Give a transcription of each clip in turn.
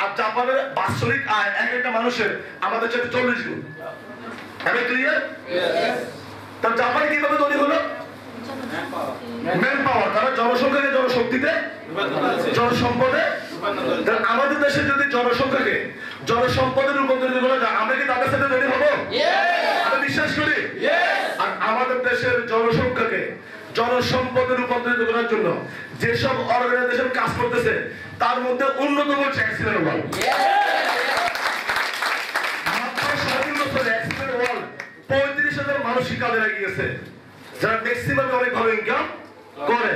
আর জাপানের বাৎসরিক আয় এক একটা মানুষের আমাদের চাইতে 40 গুণ। আমি ক্লিয়ার? তো জাপান কিভাবে তৈরি হলো? ম্যান পাওয়ার, তারা জনসংখ্যাকে জনশক্তিতে, জনসম্পদে। আমাদের দেশে যদি জনসংখ্যাকে জনসম্পদে রূপান্তরিত করা যায়, আমরা কি তাদের সাথে তৈরি হবো? আমি বিশ্বাস করি। আর আমাদের দেশের জনসংখ্যাকে জনসম্পদে রূপান্তরিত করার জন্য যেসব অর্গানাইজেশন কাজ করতেছে তার মধ্যে অন্যতম হচ্ছে অ্যাক্সিলেন্ট ওয়ার্ল্ড। মাত্র 3.5 বছরে অ্যাক্সিলেন্ট ওয়ার্ল্ড 35,000 মানুষই কাজে লাগিয়েছে, যারা ম্যাক্সিমাম অনেক ভালো ইনকাম করে।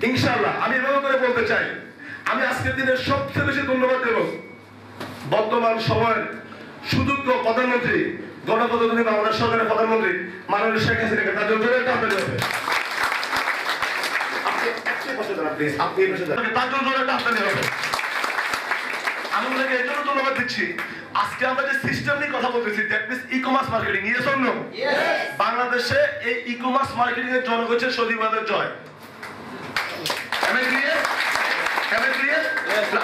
ইনশাআল্লাহ আমি এভাবে করে বলতে চাই, আমি আজকের দিনে সবচেয়ে বেশি ধন্যবাদ দেব বর্তমান সময়ের সুযোগ্য প্রধানমন্ত্রী, গণপ্রজাতন্ত্রী বাংলাদেশ সরকারের প্রধানমন্ত্রী মাননীয় শেখ হাসিনাকে। তার জন্য জোরে একটা হাততালি হবে। আমি ওনাকে এই জন্য ধন্যবাদ দিচ্ছি, আজকে আমরা যে সিস্টেম নিয়ে কথা বলতেছি, that means e-commerce marketing. Yes or no? বাংলাদেশে এই ই-কমার্স মার্কেটিং এর জনক হচ্ছে সজীবাদের জয়।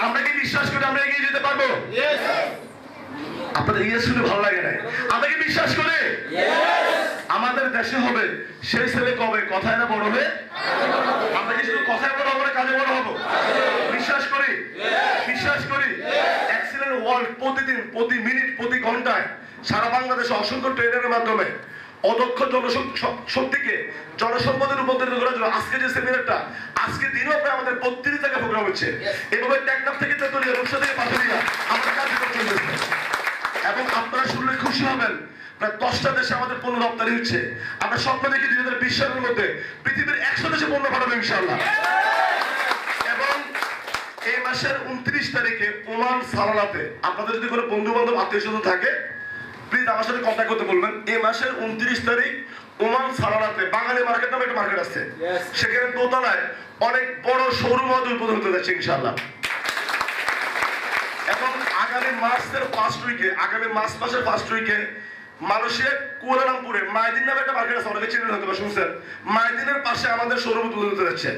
আমরা কি বিশ্বাস করি আমরা এগিয়ে যেতে পারবো? আপনাদের ইয়ে শুনে ভালো লাগে না? আমরা কি বিশ্বাস করি আমাদের দেশে হবে সেই ছেলে কবে কথায় না বড় হবে? আমরা কি শুধু কথায় বড় হবো না কাজে বড় হবো? বিশ্বাস করি। অ্যাক্সিলেন্ট ওয়ার্ল্ড প্রতিদিন, প্রতি মিনিট, প্রতি ঘন্টায় সারা বাংলাদেশে অসংখ্য ট্রেডারের মাধ্যমে অদক্ষ জনশক্তিকে জনসম্পদে রূপান্তরিত করার জন্য আজকে যে সেমিনারটা, আজকে দিনও প্রায় আমাদের 32 জায়গায় প্রোগ্রাম হচ্ছে। এভাবে টেকনাফ থেকে তেতুলিয়া, রূপসা থেকে পাথুরিয়া আমাদের কার্যক্রম চলতেছে। এবং আপনারা শুনলে খুশি হবেন, প্রায় 10টা দেশে আমাদের পণ্য রপ্তানি হচ্ছে। আমরা স্বপ্ন দেখি 2020 সালের মধ্যে পৃথিবীর 100 দেশে পণ্য পাঠাবো ইনশাআল্লাহ। এবং এই মাসের 29 তারিখে ওমান সালালাতে আপনাদের যদি কোনো বন্ধু বান্ধব আত্মীয়স্বজন থাকে প্লিজ আমার সাথে কন্ট্যাক্ট করতে বলবেন। এই মাসের 29 তারিখ ওমান সালালাতে বাঙালি মার্কেট নামে একটা মার্কেট আছে, সেখানে দোতলায় অনেক বড় শোরুম উদ্বোধন হতে যাচ্ছে ইনশাআল্লাহ। এবং আগামী মার্চ মাসের ফার্স্ট উইকে মালয়েশিয়ার কুয়ালালামপুরে মাইদিন নামে একটা মার্কেট আছে, অনেকে চিনেন হয়তো বা শুনছেন। মাইদিনের পাশে আমাদের শোরুম উদ্বোধন হতে যাচ্ছে।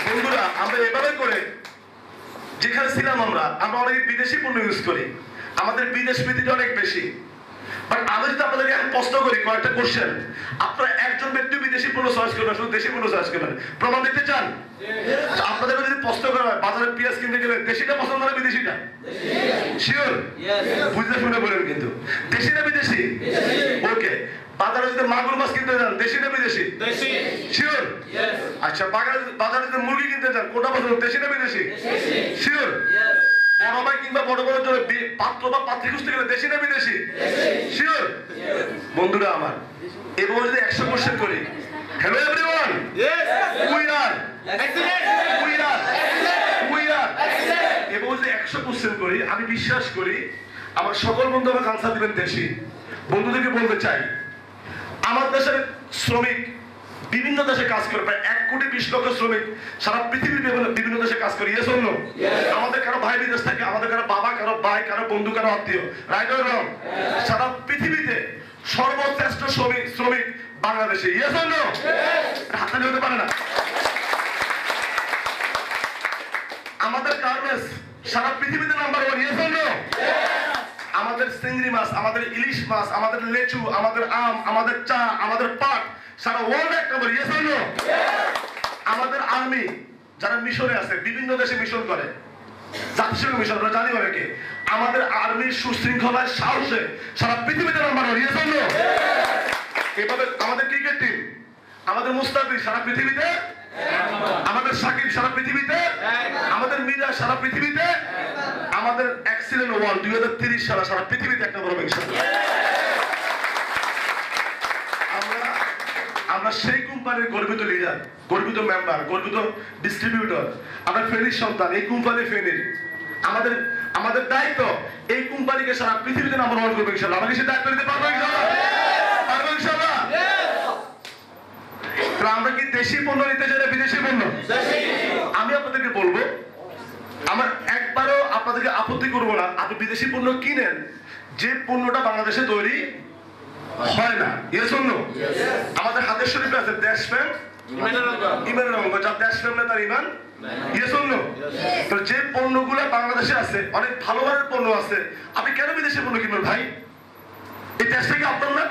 বন্ধুরা, আমরা এভাবে করে যেখানে ছিলাম আমরা অনেক বিদেশি পণ্য ইউজ করি, আমাদের বিদেশ প্রীতিটা অনেক বেশি। বাট আমি যদি আপনাদেরকে এখন প্রশ্ন করি কয়েকটা কোশ্চেন, আপনারা একজন ব্যক্তি বিদেশি পণ্য চয়েস করবেন, শুধু দেশি পণ্য চয়েস করবেন, প্রমাণ দেখতে চান? আপনাদের যদি প্রশ্ন করা হয় বাজারে পেঁয়াজ কিনতে গেলে দেশিটা পছন্দ না বিদেশিটা? শিওর? বুঝতে শুনে বলেন কিন্তু দেশি না বিদেশি? ওকে। বাজারে যদি মাগুর মাছ কিনতে যান দেশি না বিদেশি? শিওর? আচ্ছা, বাজারে যদি মুরগি কিনতে যান কোনটা পছন্দ, দেশি না বিদেশি? শিওর? বড় ভাই কিংবা বড় বড় জন্য পাত্র বা পাত্রী খুঁজতে গেলে দেশি না বিদেশি? শিওর? বন্ধুরা আমার, এভাবে যদি 100 কোশ্চেন করি, হ্যালো এভরিওয়ান, এভাবে যদি 100 কোশ্চেন করি, আমি বিশ্বাস করি আমার সকল বন্ধু আমাকে আনসার দিবেন দেশি। বন্ধুদেরকে বলতে চাই, আমার দেশের শ্রমিক বিভিন্ন দেশে কাজ করে, প্রায় 1,20,00,000 শ্রমিক সারা পৃথিবীর বিভিন্ন দেশে কাজ করে। Yes or no? আমাদের কারো ভাই বিদেশ থাকে, আমাদের কারো বাবা, কারো ভাই, কারো বন্ধু, কারো আত্মীয়, রাইট অর রং? সারা পৃথিবীতে সর্বশ্রেষ্ঠ শ্রমিক বাংলাদেশে। Yes or no? হাততালি হতে পারে না? আমাদের গার্মেন্টস সারা পৃথিবীতে নাম্বার 1। Yes or no? আমাদের চিংড়ি মাছ, আমাদের ইলিশ মাছ, আমাদের লেচু, আমাদের আম, আমাদের চা, আমাদের পাট সারা ওয়ার্ল্ড এক নম্বর। Yes or no? আমাদের আর্মি যারা মিশনে আছে, বিভিন্ন দেশে মিশন করে, জাতিসংঘ মিশন, আমরা জানি অনেকে, আমাদের আর্মির সুশৃঙ্খলায় সাহসে সারা পৃথিবীতে নাম্বার 1। Yes or no? এভাবে আমাদের ক্রিকেট টিম, আমাদের মুস্তাফিজ সারা পৃথিবীতে, আমাদের সাকিব সারা পৃথিবীতে, আমাদের মিরা সারা পৃথিবীতে, আমাদের অ্যাক্সিলেন্ট ওয়ার্ল্ড 2030 সালে সারা পৃথিবীতে এক নম্বর হবে ইনশাআল্লাহ। আমরা সেই কোম্পানির গর্বিত লিডার, গর্বিত মেম্বার, গর্বিত ডিস্ট্রিবিউটর। আমরা ফেনীর সন্তান, এই কোম্পানি ফেনীর। আমাদের দায়িত্ব এই কোম্পানিকে সারা পৃথিবীতে নাম্বার 1 করবো ইনশাআল্লাহ। আমরা কি সে দায়িত্ব নিতে পারবো ইনশাআল্লাহ? পারবো ইনশাআল্লাহ? আমরা কি দেশি পণ্য নিতে চাই না বিদেশি পণ্য? আমি আপনাদেরকে বলবো, আমার একবারও আপনাদেরকে আপত্তি করবো না আপনি বিদেশি পণ্য কিনেন যে পণ্যটা বাংলাদেশে তৈরি হয় না। Yes or no? আমাদের হাদিস শরীফে আছে দেশপ্রেম ইমানের অঙ্গ, যার দেশপ্রেম নেই তার ইমান ইয়েস অর নো? তো যে পণ্যগুলো বাংলাদেশে আছে, অনেক ভালো ভালো পণ্য আছে, আপনি কেন বিদেশি পণ্য কিনবেন ভাই? এই দেশটা কি আপনার না?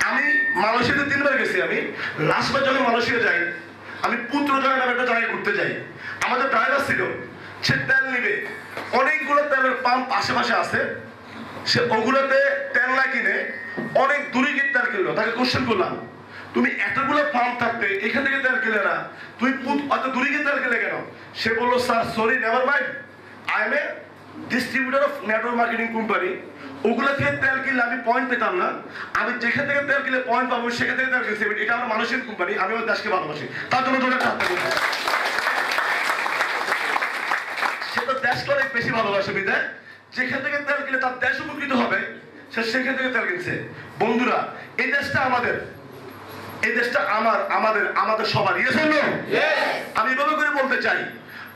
আমি মালয়েশিয়াতে 3 বার গেছি। আমি লাস্ট বার যখন মালয়েশিয়া যাই, আমি পুত্রজয় নামে একটা জায়গায় ঘুরতে যাই। আমাদের ড্রাইভার ছিল, সে তেল নিবে, অনেকগুলো তেলের পাম্প আশেপাশে আছে, সে ওগুলোতে তেল না কিনে অনেক দূরে গিয়ে তেল কিনলো। তাকে কোশ্চেন করলাম, তুমি এতগুলো পাম্প থাকতে এখান থেকে তেল কিনে না, তুমি অত দূরে গিয়ে তেল কিনে কেন? সে বললো, sir sorry, never mind, I M A distributor of network marketing company. ওগুলো থেকে তেল কিনলে আমি পয়েন্ট পেতাম না, আমি যেখান থেকে তেল কিনলে পয়েন্ট পাবো সেখান থেকে তেল কিনছি। এটা আমার মানুষের কোম্পানি, আমি আমার দেশকে ভালোবাসি, তার জন্য জোরে একটা হাত তালি। সে তো দেশকে অনেক বেশি ভালোবাসে, বিদায় যেখান থেকে তেল কিনলে তার দেশ উপকৃত হবে, সে সেখান থেকে তেল কিনছে। বন্ধুরা, এই দেশটা আমাদের, এই দেশটা আমাদের আমাদের সবার। Yes or no? আমি এভাবে করে বলতে চাই,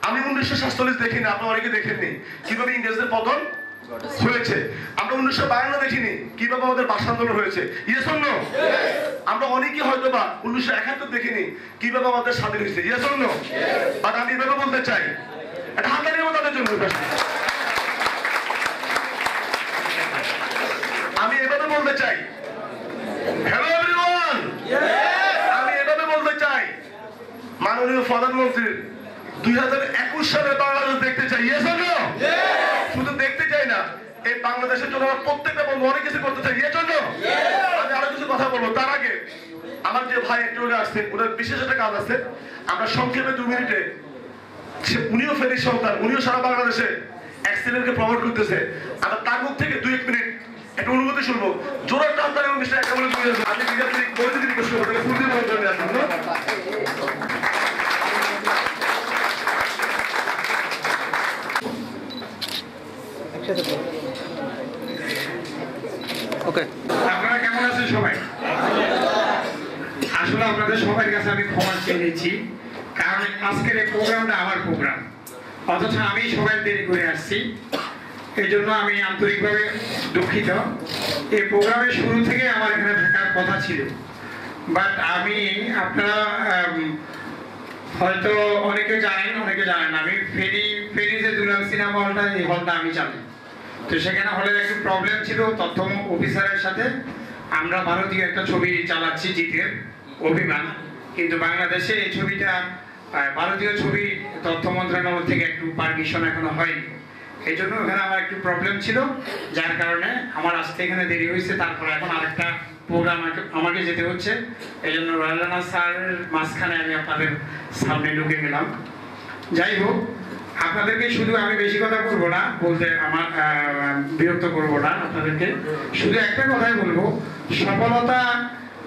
আমি 1947 দেখিনি, আপনারা অনেকে দেখেননি কিভাবে ইংরেজদের পতন হয়েছে। আমরা 1952 দেখিনি কিভাবে আমাদের ভাষা আন্দোলন হয়েছে। Yes or no? আমরা অনেকে হয়তো বা 1971 দেখিনি কিভাবে আমাদের স্বাধীন হয়েছে। Yes or no? বাট আমি এভাবে বলতে চাই, এটা হাতারি তাদের জন্য। আমি এভাবে বলতে চাই, হ্যালো এভরিওয়ান, আমি এভাবে বলতে চাই, মাননীয় প্রধানমন্ত্রীর 2021 সালে বাংলাদেশ দেখতে চাই। Yes or no? শুধু দেখতে চাই না, এই বাংলাদেশের জন্য প্রত্যেকটা বন্ধু অনেক কিছু করতে চাই। Yes or no? আমি আরো কিছু কথা বলবো, তার আগে আমার যে ভাই একটু আগে আসছে, ওনার বিশেষ একটা কাজ আছে, আমরা সংক্ষেপে 2 মিনিটে, উনিও ফেরির সন্তান, উনিও সারা বাংলাদেশে এক্সেলেন্টকে প্রমোট করতেছে, আমরা তার মুখ থেকে 2-1 মিনিট একটা অনুমতি শুনবো। জোরে টানতালি অনুষ্ঠান একটা বলে দিয়ে যাবে। আমি বিজ্ঞাপন বলে দিতে রিকোয়েস্ট করবো, তাকে ফুল দিয়ে বলার জন্য আসুন। ওকে, আপনারা কেমন আছেন সবাই? আসলে আপনাদের সবার কাছে আমি ক্ষমা চেয়ে নিচ্ছি, কারণ আজকের এই প্রোগ্রামটা আমার প্রোগ্রাম, অথচ আমি সবাই দেরি করে আসছি, এই জন্য আমি আন্তরিকভাবে দুঃখিত। এই প্রোগ্রামের শুরু থেকে আমার এখানে থাকার কথা ছিল, বাট আমি, আপনারা হয়তো অনেকে জানেন অনেকে জানেন না, আমি ফেরি যে দুলাল সিনেমা হলটা, এই হলটা আমি চালাই। তো সেখানে হলের একটু প্রবলেম ছিল, তথ্য অফিসারের সাথে আমরা ভারতীয় একটা ছবি চালাচ্ছি, জিতের অভিমান, কিন্তু বাংলাদেশে এই ছবিটা ভারতীয় ছবি তথ্য মন্ত্রণালয় থেকে একটু পারমিশন এখনো হয়নি, এই জন্য ওখানে আমার একটু প্রবলেম ছিল, যার কারণে আমার আসতে এখানে দেরি হয়েছে। তারপরে এখন আরেকটা প্রোগ্রাম আমাকে যেতে হচ্ছে, এই জন্য রয়্যাল স্যারের মাঝখানে আমি আপনাদের সামনে ঢুকে গেলাম। যাই হোক, আপনাদেরকে শুধু আমি বেশি কথা বলবো না, বলতে আমার বিরক্ত করবো না আপনাদেরকে, শুধু একটা কথাই বলবো, সফলতা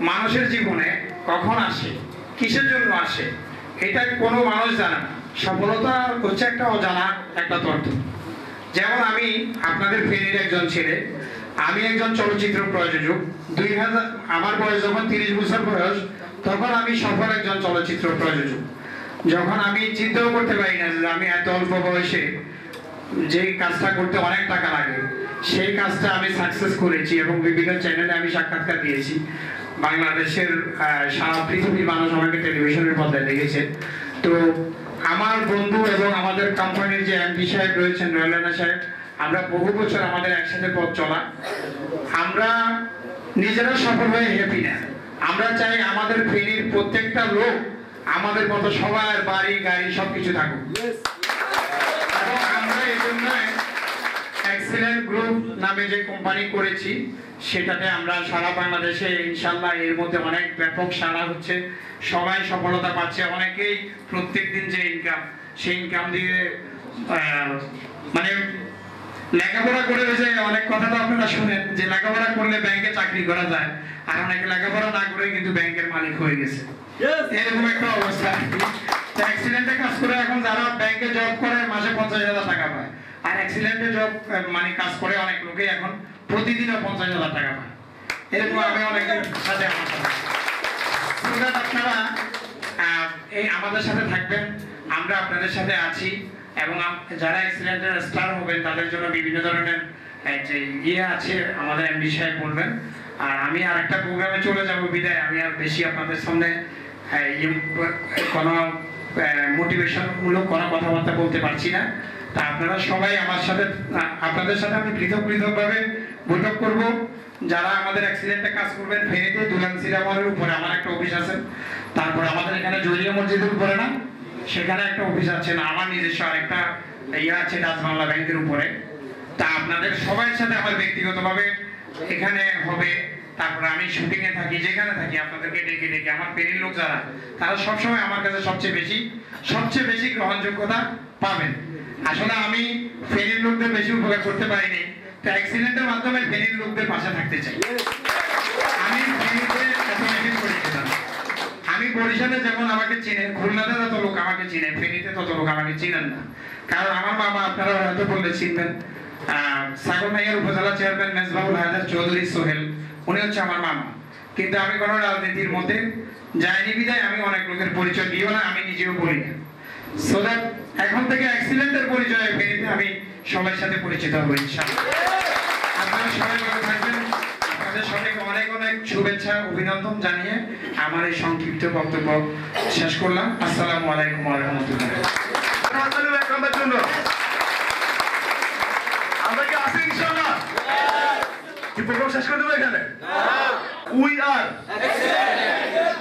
মানুষের জীবনে কখন আসে, কিসের জন্য আসে, এটা কোনো মানুষ জানে না। সফলতা হচ্ছে একটা অজানা একটা তথ্য। যেমন আমি আপনাদের ফেরির একজন ছেলে, আমি একজন চলচ্চিত্র প্রযোজক। 2000 আমার বয়স যখন 30 বছর বয়স, তখন আমি সফল একজন চলচ্চিত্র প্রযোজক। যখন আমি চিন্তাও করতে পারি না যে আমি এত অল্প বয়সে যে কাজটা করতে অনেক টাকা লাগে, সেই কাজটা আমি সাকসেস করেছি এবং বিভিন্ন চ্যানেলে আমি সাক্ষাৎকার দিয়েছি। বাংলাদেশের সারা পৃথিবীর মানুষ আমাকে টেলিভিশনের পর্দায় দেখেছে। তো আমার বন্ধু এবং আমাদের কোম্পানির যে এমডি সাহেব রয়েছেন, রয়্যাল সাহেব, আমরা বহু বছর আমাদের একসাথে পথ চলা, আমরা নিজেরা সফল হয়ে হ্যাপি না। আমরা চাই আমাদের ফেরির প্রত্যেকটা লোক আমাদের মতো সবার বাড়ি গাড়ি সবকিছু থাকুক। এবং আমরা এই জন্য এক্সেলেন্ট গ্রুপ নামে যে কোম্পানি করেছি, সেটাতে আমরা সারা বাংলাদেশে ইনশাল্লাহ এর মধ্যে অনেক ব্যাপক সাড়া হচ্ছে, সবাই সফলতা পাচ্ছে। অনেকেই প্রত্যেক দিন যে ইনকাম, সেই ইনকাম দিয়ে মানে লেখাপড়া করে যে অনেক কথা তো আপনারা শুনেন যে লেখাপড়া করলে ব্যাংকে চাকরি করা যায়, আর অনেকে লেখাপড়া না করে কিন্তু ব্যাংকের মালিক হয়ে গেছে, এরকম একটা অবস্থা। অ্যাক্সিডেন্টে কাজ করে এখন যারা ব্যাংকে জব করে মাসে 50,000 টাকা পায়, আর অ্যাক্সিডেন্টে জব মানে কাজ করে অনেক লোকে এখন প্রতিদিনও 50,000 টাকা পায়। এরকম আমি অনেকের সাথে আমার সাথে আপনারা এই আমাদের সাথে থাকবেন, আমরা আপনাদের সাথে আছি, এবং যারা অ্যাক্সিডেন্টের স্টার হবেন তাদের জন্য বিভিন্ন ধরনের যে ইয়ে আছে আমাদের এমডি সাহেব বলবেন। আর আমি আরেকটা প্রোগ্রামে চলে যাব, বিদায় আমি আর বেশি আপনাদের সামনে কোনো মোটিভেশনমূলক কোনো কথাবার্তা বলতে পারছি না। তা আপনারা সবাই আমার সাথে, আপনাদের সাথে আমি পৃথকভাবে বৈঠক করব। যারা আমাদের অ্যাক্সিডেন্টে কাজ করবেন ফেনীতে দুলান সিরামারের উপরে আমার একটা অফিস আছে, তারপর আমাদের এখানে জলিয়া মসজিদের উপরে না সেখানে একটা অফিস আছে, না আমার নিজস্ব আরেকটা ইয়ে আছে ডাচ বাংলা ব্যাংকের উপরে। তা আপনাদের সবার সাথে আমার ব্যক্তিগতভাবে এখানে হবে। তারপরে আমি শুটিংয়ে থাকি, যেখানে থাকি আপনাদেরকে ডেকে ডেকে আমার ফেনীর লোক যারা তারা সবসময় আমার কাছে সবচেয়ে বেশি গ্রহণযোগ্যতা পাবেন। আসলে আমি ফেনীর লোকদের বেশি উপকার করতে পারিনি, তো অ্যাক্সিডেন্টের মাধ্যমে ফেনীর লোকদের পাশে থাকতে চাই। আমি ফেনীতে এত বেশি পরিচিত না, আমি বরিশালে যেমন আমাকে চিনেন, খুলনাতে যত লোক আমাকে চিনে, ফেনীতে তত লোক আমাকে চিনেন না। কারণ আমার মামা আপনারা হয়তো বললে চিনবেন, ছাগলনাইয়ার উপজেলা চেয়ারম্যান মেজবাহুল হায়দার চৌধুরী সোহেল, উনি হচ্ছে আমার মামা। কিন্তু আমি কোনো রাজনীতির মধ্যে যাইনি বিধায় আমি অনেক লোকের পরিচয় দিও না, আমি নিজেও বলি না। সো দ্যাট এখন থেকে অ্যাক্সিডেন্টের পরিচয়ে ফেনীতে আমি সবার সাথে পরিচিত হবো ইনশাআল্লাহ। আপনারা সবাই ভালো থাকবেন। আপনাদের সবাইকে অনেক অনেক শুভেচ্ছা অভিনন্দন জানিয়ে আমার এই সংক্ষিপ্ত বক্তব্য শেষ করলাম। আসসালামু আলাইকুম ওয়া রাহমাতুল্লাহ। আমরা কি আছি ইনশাআল্লাহ? কি প্রোগ্রাম শেষ করে দেবো এখানে? উই আর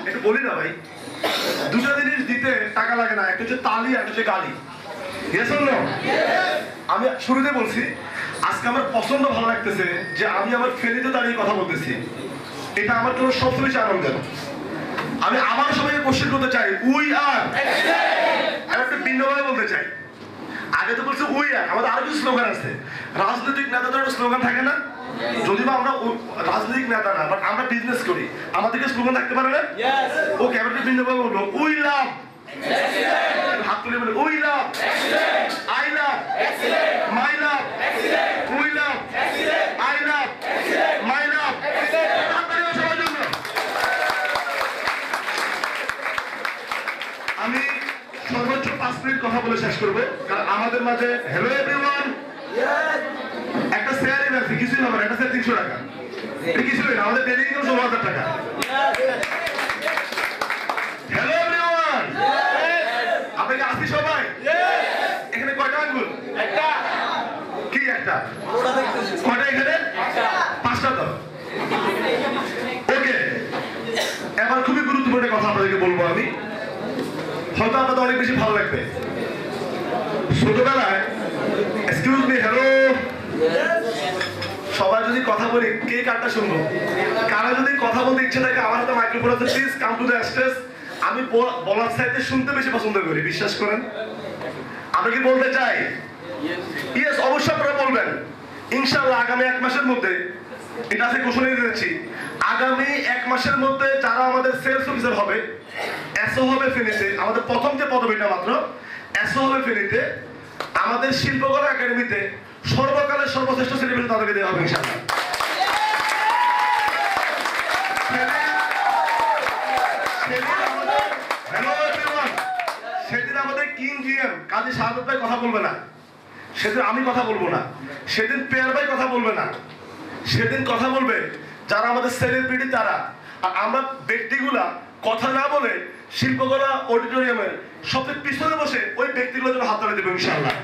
একটু বলি না ভাই, দুটো জিনিস দিতে টাকা লাগে না, একটা হচ্ছে তালি আর একটা হচ্ছে গালি। Yes or no? আমি শুরুতে বলছি আজকে আমার প্রচন্ড ভালো লাগতেছে যে আমি আমার ফেনীতে দাঁড়িয়ে কথা বলতেছি, এটা আমার জন্য সবচেয়ে বেশি আনন্দের। আমি আমার সবাইকে কোশ্চেন করতে চাই, উই আর একটা ভিন্নভাবে বলতে চাই। আগে তো বলছে উই আর, আমাদের আরো কিছু স্লোগান আছে। রাজনৈতিক নেতাদের একটা স্লোগান থাকে না, যদি বা আমরা রাজনৈতিক নেতা না বাট আমরা বিজনেস করি, আমাদেরকে স্লোগান থাকতে পারে না? ওকে, আমরা ভিন্নভাবে বলবো উই লাভ, হাত তুলে বলে we love, I love, my love, we love, I love, my love. সবার জন্য আমি সর্বোচ্চ 5 মিনিট কথা বলে শেষ করবো, কারণ আমাদের মাঝে হ্যালো এভরিওয়ান একটা শেয়ারই আছে, কিছুই হবে না, এটা 300 টাকা, এটা কিছুই না, আমাদের ডেলি ইনকাম 16,000 টাকা। হ্যালো এভরিওয়ান, আপনি কি আসি সবাই? এখানে কয়টা আঙ্গুল? একটা। কি একটা? কয়টা এখানে? 5টা তো। ওকে, এবার খুবই গুরুত্বপূর্ণ কথা আপনাদেরকে বলবো আমি, হয়তো আপনাদের অনেক বেশি ভালো লাগবে। ছোটবেলায় এক্সকিউজ মি, হ্যালো, সবাই যদি কথা বলি কে কারটা শুনবো? কারো যদি কথা বলতে ইচ্ছে থাকে আমার হাতে মাইক্রোফোন আছে, please come to the stage. আমি বলার চাইতে শুনতে বেশি পছন্দ করি, বিশ্বাস করেন। আমি কি বলতে চাই? ইয়েস, অবশ্যই আপনারা বলবেন ইনশাআল্লাহ। আগামী 1 মাসের মধ্যে, এটা আছে ঘোষণা দিয়েছি, আগামী 1 মাসের মধ্যে যারা আমাদের সেলস অফিসার হবে, এসও হবে ফেনীতে, আমাদের প্রথম যে পদবিটা মাত্র এসও হবে ফেনীতে, আমাদের শিল্পকলা একাডেমিতে সর্বকালের সর্বশ্রেষ্ঠ সেলিব্রেশন তাদেরকে দেওয়া হবে ইনশাআল্লাহ। সেদিন আমাদের কিং জিএম কাজী শাহাদত ভাই কথা বলবে না, সেদিন আমি কথা বলবো না, সেদিন পেয়ার ভাই কথা বলবে না, সেদিন কথা বলবে যারা আমাদের সেলিব্রিটি তারা। আর আমরা ব্যক্তিগুলা কথা না বলে শিল্পকলা অডিটোরিয়ামের সবচেয়ে পিছনে বসে ওই ব্যক্তিগুলোর জন্য হাত তালি দেবো ইনশাআল্লাহ।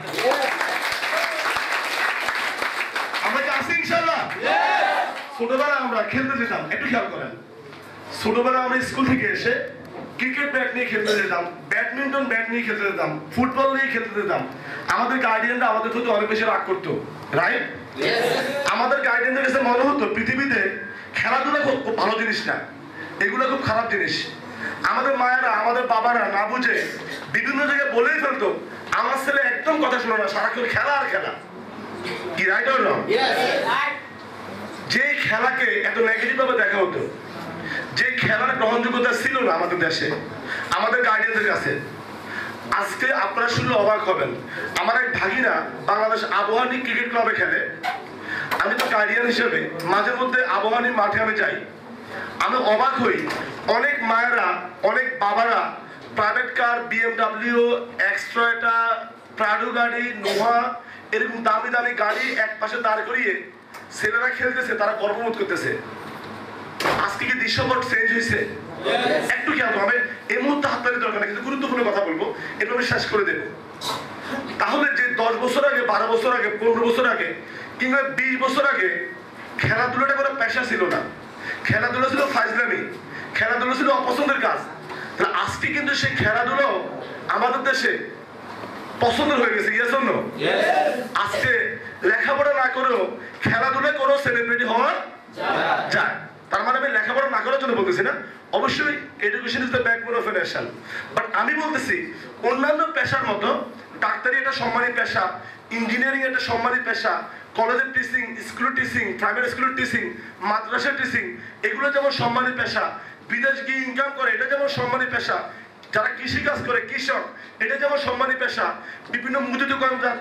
আমরা কি আসি ইনশাআল্লাহ? ছোটবেলায় আমরা খেলতে যেতাম, একটু খেয়াল করেন, ছোটবেলায় আমরা স্কুল থেকে এসে ক্রিকেট ব্যাট নিয়ে খেলতে যেতাম, ব্যাডমিন্টন ব্যাট নিয়ে খেলতে যেতাম, ফুটবল নিয়ে খেলতে যেতাম। আমাদের গার্ডিয়ানরা আমাদের প্রতি অনেক বেশি রাগ করতো, রাইট? আমাদের গার্ডিয়ানদের কাছে মনে হতো পৃথিবীতে খেলাধুলা খুব ভালো জিনিস না, এগুলো খুব খারাপ জিনিস। আমাদের মায়েরা, আমাদের বাবারা না বুঝে বিভিন্ন জায়গায় বলেই ফেলতো আমার ছেলে একদম কথা শোনো না, সারাক্ষণ খেলা আর খেলা। কি রাইট অর রং? যে খেলাকে এত নেগেটিভ ভাবে দেখা হতো, যে খেলার গ্রহণযোগ্যতা ছিল না আমাদের দেশে, আমাদের গার্ডিয়ানদের কাছে, আজকে আপনারা শুনলে অবাক হবেন। আমার এক ভাগিনা বাংলাদেশ আবহানী ক্রিকেট ক্লাবে খেলে, আমি তো গার্ডিয়ান হিসেবে মাঝে মধ্যে আবহানী মাঠে আমি যাই, আমি অবাক হই। অনেক মায়েরা, অনেক বাবারা প্রাইভেট কার, BMW, এক্সট্রয়েটা, প্রাডো গাড়ি, নোভা, এরকম দামি দামি গাড়ি এক পাশে দাঁড় করিয়ে ছেলেরা খেলতেছে, তারা গর্ববোধ করতেছে। আজকে কি দৃশ্যপট চেঞ্জ হয়েছে? একটু খেয়াল হবে, এই মুহূর্তে হাততালি দরকার না, কিন্তু গুরুত্বপূর্ণ কথা বলবো, এরপর আমি শেষ করে দেবো। তাহলে যে 10 বছর আগে, 12 বছর আগে, 15 বছর আগে কিংবা 20 বছর আগে খেলাধুলাটা কোনো পেশা ছিল না, খেলাধুলা ছিল ফাজলামি, খেলাধুলা ছিল অপছন্দের কাজ, তাহলে আজকে কিন্তু সেই খেলাধুলাও আমাদের দেশে পছন্দ হয়ে গেছে। Yes or no? আজকে লেখাপড়া না করেও খেলাধুলা করেও সেলিব্রিটি হওয়া যায়। তার মানে আমি লেখাপড়া না করার জন্য বলতেছি না, অবশ্যই education is the backbone of a nation, but আমি বলতেছি অন্যান্য পেশার মতো ডাক্তারি একটা সম্মানী পেশা, ইঞ্জিনিয়ারিং একটা সম্মানী পেশা, কলেজের টিচিং, স্কুলের টিচিং, প্রাইমারি স্কুলের টিচিং, মাদ্রাসার টিচিং, এগুলো যেমন সম্মানী পেশা, বিদেশ গিয়ে ইনকাম করে এটা যেমন সম্মানী পেশা, যারা কৃষি কাজ করে কৃষক এটা যেমন সম্মানী পেশা, বিভিন্ন মুদি দোকানদার,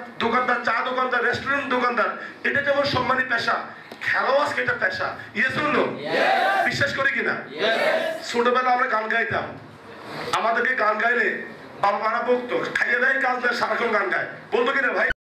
চা দোকানদার, রেস্টুরেন্ট দোকানদার এটা যেমন সম্মানী পেশা, খেলাও আজকে এটা পেশা। Yes or no? বিশ্বাস করি কিনা? ছোটবেলা আমরা গান গাইতাম, আমাদেরকে গান গাইলে বাবা মারা বকতো, খাইয়ে দেয় কাজ দেয়, সারাক্ষণ গান গায়, বলতো কিনা ভাই?